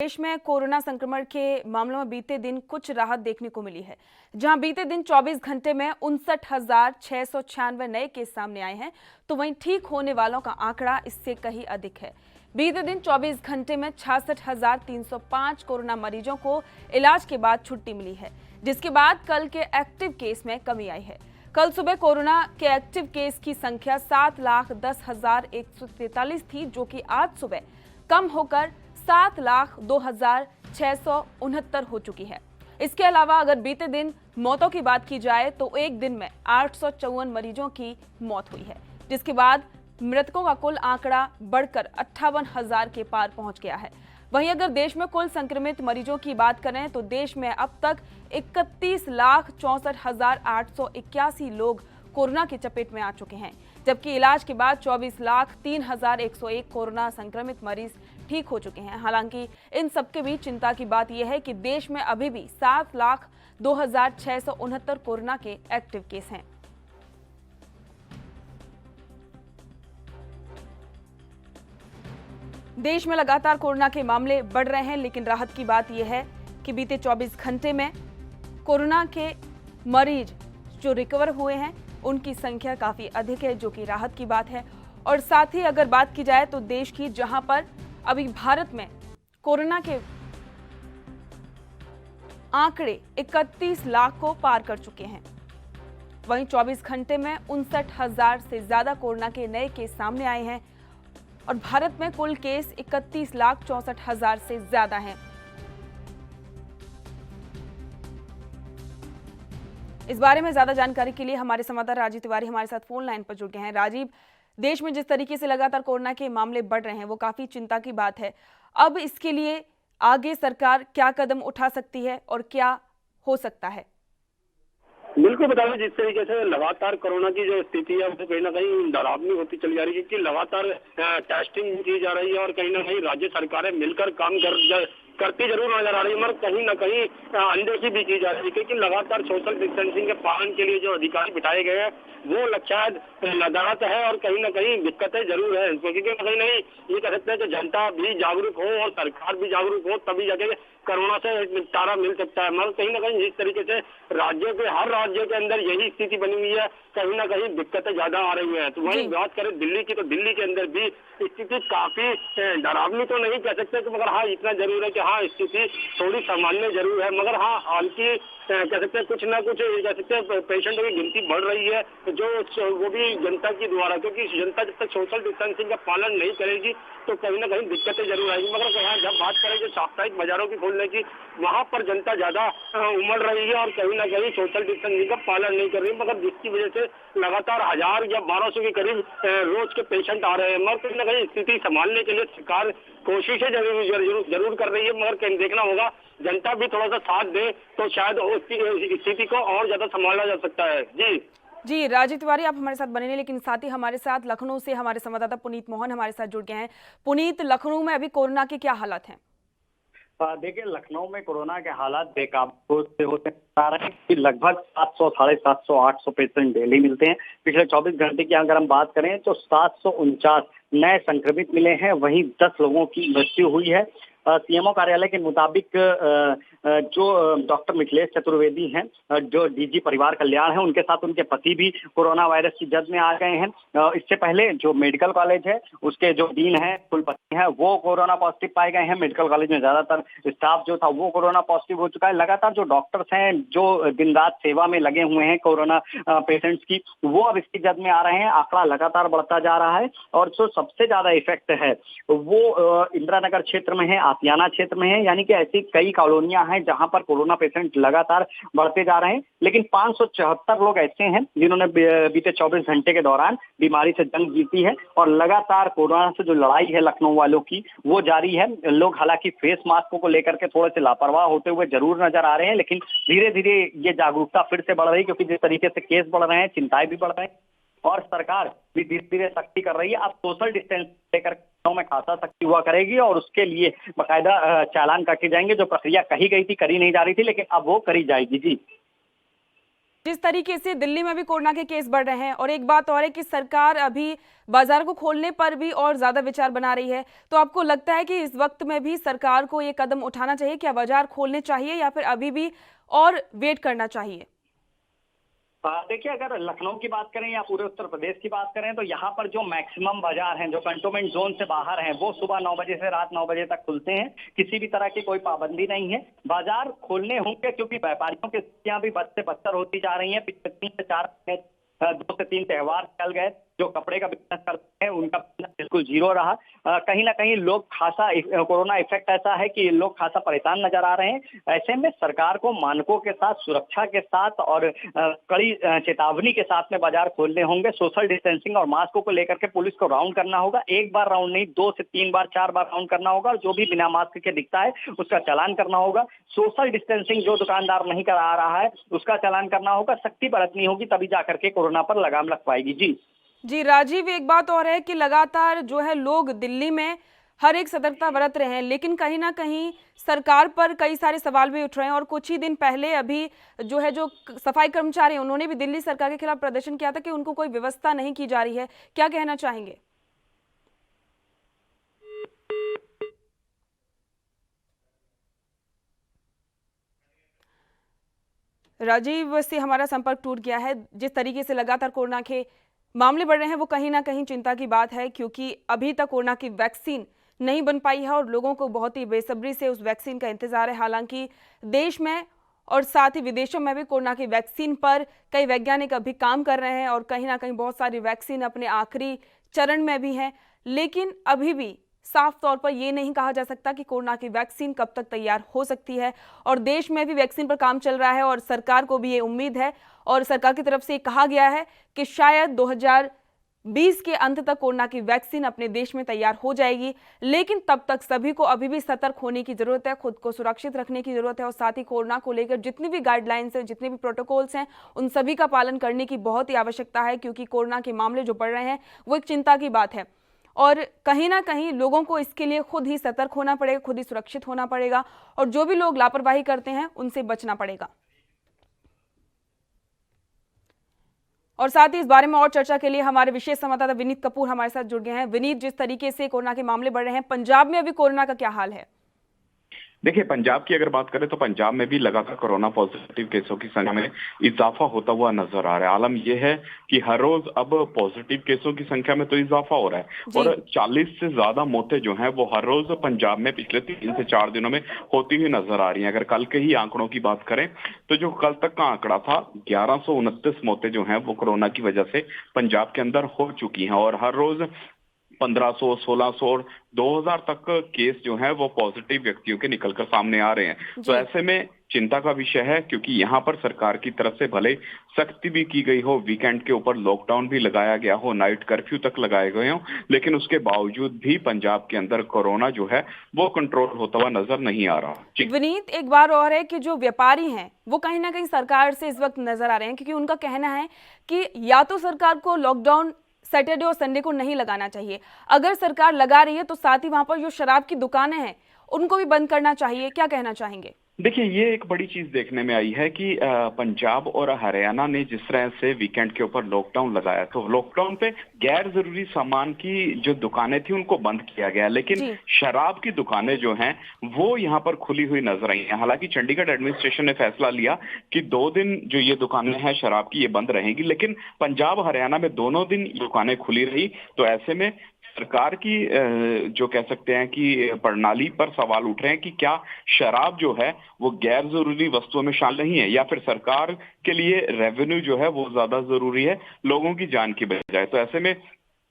देश में कोरोना संक्रमण के मामलों में बीते दिन कुछ राहत देखने को मिली है, जहां बीते दिन 24 घंटे में 59,696 नए केस सामने आए हैं, तो वहीं ठीक होने वालों का आंकड़ा इससे कहीं अधिक है। बीते दिन 24 घंटे में 66,305 कोरोना मरीजों को इलाज के बाद छुट्टी मिली है, जिसके बाद कल के एक्टिव केस में कमी आई है। कल सुबह कोरोना के एक्टिव केस की संख्या 7,10,143 थी, जो कि आज सुबह कम होकर 7,02,669 हो चुकी है। इसके अलावा अगर बीते दिन मौतों की बात की जाए तो एक दिन में 854 मरीजों की मौत हुई है, जिसके बाद मृतकों का कुल आंकड़ा बढ़कर 58,000 के पार पहुंच गया है। वहीं अगर देश में कुल संक्रमित मरीजों की बात करें तो देश में अब तक 31,64,881 लोग कोरोना की चपेट में आ चुके हैं, जबकि इलाज के बाद 24,03,101 कोरोना संक्रमित मरीज ठीक हो चुके हैं। हालांकि इन सबके बीच चिंता की बात यह है कि देश में अभी भी 7,02,669 कोरोना के एक्टिव केस हैं। देश में लगातार कोरोना के मामले बढ़ रहे हैं, लेकिन राहत की बात यह है कि बीते 24 घंटे में कोरोना के मरीज जो रिकवर हुए हैं उनकी संख्या काफी अधिक है, जो कि राहत की बात है। और साथ ही अगर बात की जाए तो देश की, जहां पर अभी भारत में कोरोना के आंकड़े 31 लाख को पार कर चुके हैं, वहीं 24 घंटे में 59,000 से ज्यादा कोरोना के नए केस सामने आए हैं और भारत में कुल केस 31,64,000 से ज्यादा हैं। इस बारे में ज्यादा जानकारी के लिए हमारे संवाददाता राजीव तिवारी हमारे साथ फोन लाइन पर जुड़ गए हैं। राजीव, देश में जिस तरीके से लगातार कोरोना के मामले बढ़ रहे हैं वो काफी चिंता की बात है। अब इसके लिए आगे सरकार क्या कदम उठा सकती है और क्या हो सकता है? बिल्कुल बता दें, जिस तरीके से लगातार कोरोना की जो स्थिति है वो कहीं ना कहीं डरावनी होती चली जा रही है, क्योंकि लगातार टेस्टिंग की जा रही है और कहीं ना कहीं राज्य सरकारें मिलकर काम करती जरूर नजर आ रही है, मगर कहीं ना कहीं अनदेखी भी की जा रही है, क्योंकि लगातार सोशल डिस्टेंसिंग के पालन के लिए जो अधिकारी बिठाए गए हैं वो शायद नदारत है और कहीं ना कहीं दिक्कतें जरूर है, क्योंकि कहीं नहीं ये कह सकते हैं कि जनता भी जागरूक हो और सरकार भी जागरूक हो, तभी जाके कोरोना से निपटारा मिल सकता है। मगर कहीं ना कहीं जिस तरीके से हर राज्य के अंदर यही स्थिति बनी हुई है, कहीं ना कहीं दिक्कतें ज्यादा आ रही हैं। तो वहीं बात करें दिल्ली की, तो दिल्ली के अंदर भी स्थिति काफी डरावनी तो नहीं कह सकते, मगर हाँ इतना जरूर है कि हाँ स्थिति थोड़ी सामान्य जरूर है, मगर हाँ हालांकि कह सकते हैं कुछ ना कुछ कह सकते हैं पेशेंटों की गिनती बढ़ रही है, जो वो भी जनता की द्वारा, क्योंकि जनता जब तक सोशल डिस्टेंसिंग का पालन नहीं करेगी तो कहीं ना कहीं दिक्कतें जरूर आएंगी। मगर जब बात करें जो साप्ताहिक बाजारों की खोलने की, वहां पर जनता ज्यादा उमड़ रही है और कहीं ना कहीं सोशल डिस्टेंसिंग का पालन नहीं कर रही है, मगर जिसकी वजह से लगातार 1,000 या 1,200 के करीब रोज के पेशेंट आ रहे हैं। मगर कहीं ना कहीं स्थिति संभालने के लिए सरकार कोशिशें जरूर कर रही है, मगर कहीं देखना होगा जनता भी थोड़ा सा साथ दे तो शायद स्थिति को और ज्यादा संभाला जा सकता है। जी राजीव तिवारी, आप हमारे साथ बने रहिए, लेकिन साथ ही हमारे साथ लखनऊ से हमारे संवाददाता पुनीत मोहन हमारे साथ जुड़ गए हैं। पुनीत, लखनऊ में अभी कोरोना के क्या हालात हैं? देखिए, लखनऊ में कोरोना के हालात बेकाबू से होते आ रहे हैं कि लगभग 700, 750, 800 पेशेंट डेली मिलते हैं। पिछले 24 घंटे की अगर हम बात करें तो 749 नए संक्रमित मिले हैं, वहीं 10 लोगों की मृत्यु हुई है। सीएमओ कार्यालय के मुताबिक जो डॉक्टर मिथिलेश चतुर्वेदी हैं, जो डीजी परिवार कल्याण है, उनके साथ उनके पति भी कोरोना वायरस की जद में आ गए हैं। इससे पहले जो मेडिकल कॉलेज है उसके जो डीन है, कुलपति हैं, वो कोरोना पॉजिटिव पाए गए हैं। मेडिकल कॉलेज में ज्यादातर स्टाफ जो था वो कोरोना पॉजिटिव हो चुका है। लगातार जो डॉक्टर्स हैं जो दिन रात सेवा में लगे हुए हैं कोरोना पेशेंट्स की, वो अब इसकी जद में आ रहे हैं। आंकड़ा लगातार बढ़ता जा रहा है और जो सबसे ज्यादा इफेक्ट है वो इंदिरा नगर क्षेत्र में है, आसियाना क्षेत्र में है, यानी कि ऐसी कई कॉलोनियां हैं जहां पर कोरोना पेशेंट लगातार बढ़ते जा रहे हैं। लेकिन 574 लोग ऐसे हैं जिन्होंने बीते 24 घंटे के दौरान बीमारी से जंग जीती है और लगातार कोरोना से जो लड़ाई है लखनऊ वालों की वो जारी है। लोग हालांकि फेस मास्कों को लेकर के थोड़े से लापरवाह होते हुए जरूर नजर आ रहे हैं, लेकिन धीरे धीरे ये जागरूकता फिर से बढ़ रही है, क्योंकि जिस तरीके से केस बढ़ रहे हैं चिंताएं भी बढ़ रही हैं और सरकार भी धीरे धीरे सख्ती कर रही है। अब सोशल डिस्टेंस लेकर में खाता सख्ती हुआ करेगी और उसके लिए बाकायदा चालान काटे जाएंगे। जो प्रक्रिया कही गई थी, करी नहीं जा रही थी, लेकिन अब वो करी जाएगी। जी जिस तरीके से दिल्ली में भी कोरोना के केस बढ़ रहे हैं और एक बात और है कि सरकार अभी बाजार को खोलने पर भी और ज्यादा विचार बना रही है, तो आपको लगता है कि इस वक्त में भी सरकार को ये कदम उठाना चाहिए, क्या बाजार खोलने चाहिए या फिर अभी भी और वेट करना चाहिए? देखिए, अगर लखनऊ की बात करें या पूरे उत्तर प्रदेश की बात करें तो यहाँ पर जो मैक्सिमम बाजार हैं, जो कंटोनमेंट जोन से बाहर हैं, वो सुबह 9 बजे से रात 9 बजे तक खुलते हैं। किसी भी तरह की कोई पाबंदी नहीं है। बाजार खोलने होंगे क्योंकि व्यापारियों की स्थितियां भी बद से बदतर होती जा रही हैं। पिछले 3 से 4 महीने 2 से 3 त्योहार चल गए। जो कपड़े का बिजनेस करते हैं उनका बिजनेस बिल्कुल जीरो रहा। कहीं ना कहीं लोग खासा कोरोना इफेक्ट ऐसा है कि लोग खासा परेशान नजर आ रहे हैं। ऐसे में सरकार को मानकों के साथ, सुरक्षा के साथ और कड़ी चेतावनी के साथ में बाजार खोलने होंगे। सोशल डिस्टेंसिंग और मास्कों को लेकर के पुलिस को राउंड करना होगा। एक बार राउंड नहीं, 2 से 3 बार 4 बार राउंड करना होगा और जो भी बिना मास्क के दिखता है उसका चालान करना होगा। सोशल डिस्टेंसिंग जो दुकानदार नहीं करा रहा है उसका चालान करना होगा। सख्ती बरतनी होगी, तभी जाकर के कोरोना पर लगाम लग पाएगी। जी राजीव, एक बात और है कि लगातार जो है लोग दिल्ली में हर एक सतर्कता बरत रहे हैं, लेकिन कहीं ना कहीं सरकार पर कई सारे सवाल भी उठ रहे हैं। और कुछ ही दिन पहले अभी जो सफाई कर्मचारी हैं, उन्होंने भी दिल्ली सरकार के खिलाफ प्रदर्शन किया था कि उनको कोई व्यवस्था नहीं की जा रही है। क्या कहना चाहेंगे? राजीव से हमारा संपर्क टूट गया है। जिस तरीके से लगातार कोरोना के मामले बढ़ रहे हैं वो कहीं ना कहीं चिंता की बात है, क्योंकि अभी तक कोरोना की वैक्सीन नहीं बन पाई है और लोगों को बहुत ही बेसब्री से उस वैक्सीन का इंतजार है। हालांकि देश में और साथ ही विदेशों में भी कोरोना की वैक्सीन पर कई वैज्ञानिक अभी काम कर रहे हैं और कहीं ना कहीं बहुत सारी वैक्सीन अपने आखिरी चरण में भी हैं, लेकिन अभी भी साफ तौर पर यह नहीं कहा जा सकता कि कोरोना की वैक्सीन कब तक तैयार हो सकती है। और देश में भी वैक्सीन पर काम चल रहा है और सरकार को भी ये उम्मीद है और सरकार की तरफ से ये कहा गया है कि शायद 2020 के अंत तक कोरोना की वैक्सीन अपने देश में तैयार हो जाएगी। लेकिन तब तक सभी को अभी भी सतर्क होने की जरूरत है, खुद को सुरक्षित रखने की जरूरत है और साथ ही कोरोना को लेकर जितनी भी गाइडलाइंस हैं, जितने भी प्रोटोकॉल्स हैं, उन सभी का पालन करने की बहुत ही आवश्यकता है, क्योंकि कोरोना के मामले जो बढ़ रहे हैं वो एक चिंता की बात है और कहीं ना कहीं लोगों को इसके लिए खुद ही सतर्क होना पड़ेगा, खुद ही सुरक्षित होना पड़ेगा और जो भी लोग लापरवाही करते हैं उनसे बचना पड़ेगा। और साथ ही इस बारे में और चर्चा के लिए हमारे विशेष संवाददाता विनीत कपूर हमारे साथ जुड़ गए हैं। विनीत, जिस तरीके से कोरोना के मामले बढ़ रहे हैं, पंजाब में अभी कोरोना का क्या हाल है? देखिए, पंजाब की अगर बात करें तो पंजाब में भी लगातार कोरोना पॉजिटिव केसों की संख्या में इजाफा होता हुआ नजर आ रहा है। आलम यह है कि हर रोज अब पॉजिटिव केसों की संख्या में तो इजाफा हो रहा है और 40 से ज्यादा मौतें जो हैं वो हर रोज पंजाब में पिछले 3 से 4 दिनों में होती हुई नजर आ रही हैं। अगर कल के ही आंकड़ों की बात करें तो जो कल तक का आंकड़ा था 1129 मौतें जो हैं वो कोरोना की वजह से पंजाब के अंदर हो चुकी हैं और हर रोज 1500, 1600 और 2000 तक केस जो है वो पॉजिटिव व्यक्तियों के निकलकर सामने आ रहे हैं। तो ऐसे में चिंता का विषय है, क्योंकि यहाँ पर सरकार की तरफ से भले सख्ती भी की गई हो, वीकेंड के ऊपर लॉकडाउन भी लगाया गया हो, नाइट कर्फ्यू तक लगाए गए हो, लेकिन उसके बावजूद भी पंजाब के अंदर कोरोना जो है वो कंट्रोल होता हुआ नजर नहीं आ रहा। विनीत, एक बार और है कि जो व्यापारी हैं वो कहीं ना कहीं सरकार से इस वक्त नजर आ रहे हैं, क्योंकि उनका कहना है कि या तो सरकार को लॉकडाउन सैटरडे और संडे को नहीं लगाना चाहिए, अगर सरकार लगा रही है तो साथ ही वहां पर जो शराब की दुकानें हैं उनको भी बंद करना चाहिए। क्या कहना चाहेंगे? देखिए, ये एक बड़ी चीज देखने में आई है कि पंजाब और हरियाणा ने जिस तरह से वीकेंड के ऊपर लॉकडाउन लगाया, तो लॉकडाउन पे गैर जरूरी सामान की जो दुकानें थी उनको बंद किया गया, लेकिन शराब की दुकानें जो हैं वो यहाँ पर खुली हुई नजर आई हैं। हालांकि चंडीगढ़ एडमिनिस्ट्रेशन ने फैसला लिया कि 2 दिन जो ये दुकानें हैं शराब की ये बंद रहेंगी, लेकिन पंजाब हरियाणा में दोनों दिन दुकानें खुली रही। तो ऐसे में सरकार की जो कह सकते हैं कि प्रणाली पर सवाल उठ रहे हैं कि क्या शराब जो है वो गैर जरूरी वस्तुओं में शामिल नहीं है या फिर सरकार के लिए रेवेन्यू जो है वो ज्यादा जरूरी है लोगों की जान की बजाय। तो ऐसे में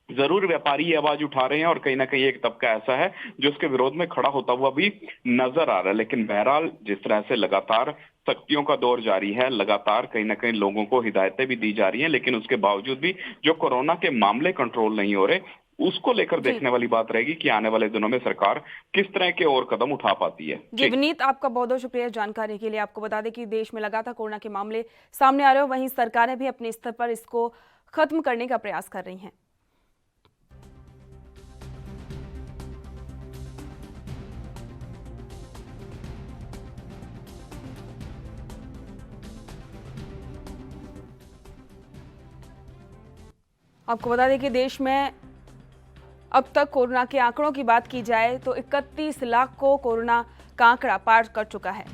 जरूर व्यापारी ये आवाज उठा रहे हैं और कहीं ना कहीं एक तबका ऐसा है जो उसके विरोध में खड़ा होता हुआ भी नजर आ रहा है। लेकिन बहरहाल जिस तरह से लगातार सख्तियों का दौर जारी है, लगातार कहीं ना कहीं लोगों को हिदायतें भी दी जा रही हैं, लेकिन उसके बावजूद भी जो कोरोना के मामले कंट्रोल नहीं हो रहे, उसको लेकर देखने वाली बात रहेगी कि आने वाले दिनों में सरकार किस तरह के और कदम उठा पाती है। जी विनीत, आपका बहुत बहुत शुक्रिया जानकारी के लिए। आपको बता दें कि देश में लगातार कोरोना के मामले सामने आ रहे हो, वहीं सरकारें भी अपने स्तर पर इसको खत्म करने का प्रयास कर रही हैं। आपको बता दें कि देश में अब तक कोरोना के आंकड़ों की बात की जाए तो 31 लाख को कोरोना का आंकड़ा पार कर चुका है।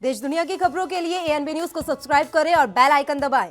देश दुनिया की खबरों के लिए ANB न्यूज को सब्सक्राइब करें और बेल आइकन दबाएं।